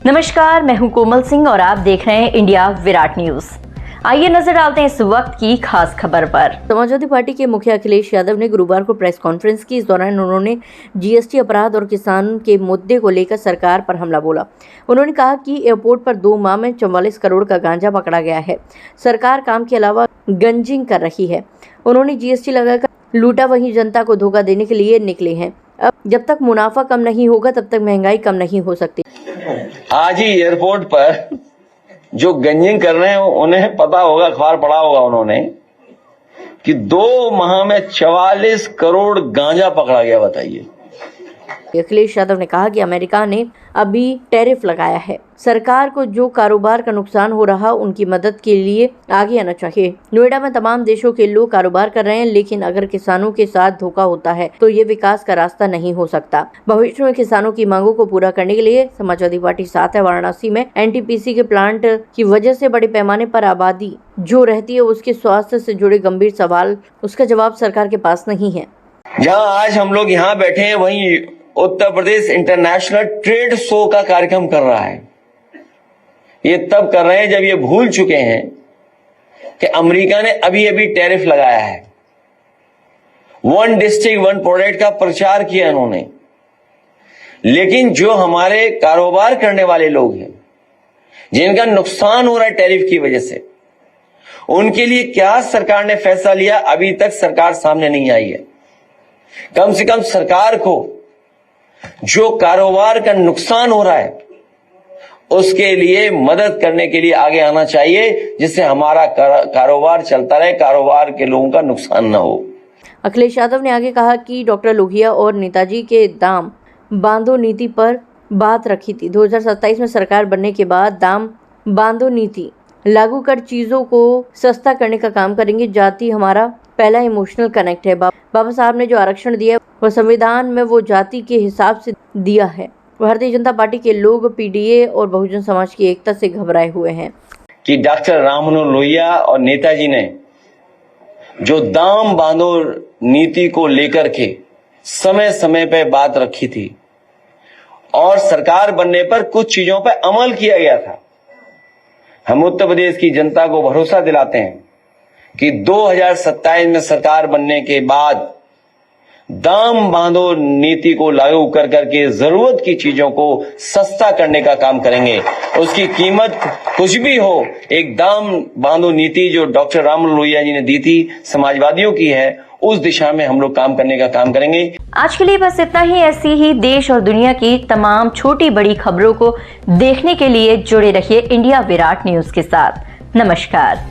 नमस्कार, मैं हूं कोमल सिंह और आप देख रहे हैं इंडिया विराट न्यूज। आइए नजर डालते हैं इस वक्त की खास खबर पर। समाजवादी पार्टी के मुखिया अखिलेश यादव ने गुरुवार को प्रेस कॉन्फ्रेंस की। इस दौरान उन्होंने जीएसटी अपराध और किसान के मुद्दे को लेकर सरकार पर हमला बोला। उन्होंने कहा कि एयरपोर्ट पर 2 माह में 44 करोड़ का गांजा पकड़ा गया है। सरकार काम के अलावा गंजिंग कर रही है। उन्होंने जीएसटी लगाकर लूटा, वहीं जनता को धोखा देने के लिए निकले हैं। अब जब तक मुनाफा कम नहीं होगा तब तक महंगाई कम नहीं हो सकती। आज ही एयरपोर्ट पर जो गंजिंग कर रहे हैं उन्हें पता होगा, अखबार पढ़ा होगा उन्होंने, कि 2 माह में 44 करोड़ गांजा पकड़ा गया। बताइए। अखिलेश यादव ने कहा कि अमेरिका ने अभी टैरिफ लगाया है। सरकार को जो कारोबार का नुकसान हो रहा उनकी मदद के लिए आगे आना चाहिए। नोएडा में तमाम देशों के लोग कारोबार कर रहे हैं, लेकिन अगर किसानों के साथ धोखा होता है तो ये विकास का रास्ता नहीं हो सकता। भविष्य में किसानों की मांगों को पूरा करने के लिए समाजवादी पार्टी साथ है। वाराणसी में एनटीपीसी के प्लांट की वजह से बड़े पैमाने पर आबादी जो रहती है उसके स्वास्थ्य से जुड़े गंभीर सवाल, उसका जवाब सरकार के पास नहीं है। जहां आज हम लोग यहाँ बैठे हैं वहीं Uttar Pradesh international trade show का कार्यक्रम कर रहा है। ये तब कर रहे हैं जब ये भूल चुके हैं कि अमेरिका ने अभी अभी टैरिफ लगाया है। 1 डिस्ट्रिक्ट 1 प्रोडक्ट का प्रचार किया उन्होंने, लेकिन जो हमारे कारोबार करने वाले लोग हैं जिनका नुकसान हो रहा है टैरिफ की वजह से, उनके लिए क्या सरकार ने फैसला लिया, अभी तक सरकार सामने नहीं आई है। कम से कम सरकार को जो कारोबार का नुकसान हो रहा है उसके लिए मदद करने के लिए आगे आना चाहिए, जिससे हमारा कारोबार चलता रहे, कारोबार के लोगों का नुकसान न हो। अखिलेश यादव ने आगे कहा कि डॉक्टर लोहिया और नेताजी के दाम बांधो नीति पर बात रखी थी। 2027 में सरकार बनने के बाद दाम बांधो नीति लागू कर चीजों को सस्ता करने का काम करेंगे। जाति हमारा पहला इमोशनल कनेक्ट है। बाबा साहब ने जो आरक्षण दिया वह संविधान में वो जाति के हिसाब से दिया है। भारतीय जनता पार्टी के लोग पीडीए और बहुजन समाज की एकता से घबराए हुए हैं कि डॉक्टर राममनोहर लोहिया और नेताजी ने जो दाम बांधो नीति को लेकर के समय समय पे बात रखी थी और सरकार बनने पर कुछ चीजों पर अमल किया गया था। हम उत्तर प्रदेश की जनता को भरोसा दिलाते हैं कि 2027 में सरकार बनने के बाद दाम बांधो नीति को लागू कर करके जरूरत की चीजों को सस्ता करने का काम करेंगे। उसकी कीमत कुछ भी हो, एक दाम बांधो नीति जो डॉक्टर राममनोहर लोहिया जी ने दी थी, समाजवादियों की है, उस दिशा में हम लोग काम करने का काम करेंगे। आज के लिए बस इतना ही। ऐसी ही देश और दुनिया की तमाम छोटी बड़ी खबरों को देखने के लिए जुड़े रहिए इंडिया विराट न्यूज के साथ। नमस्कार।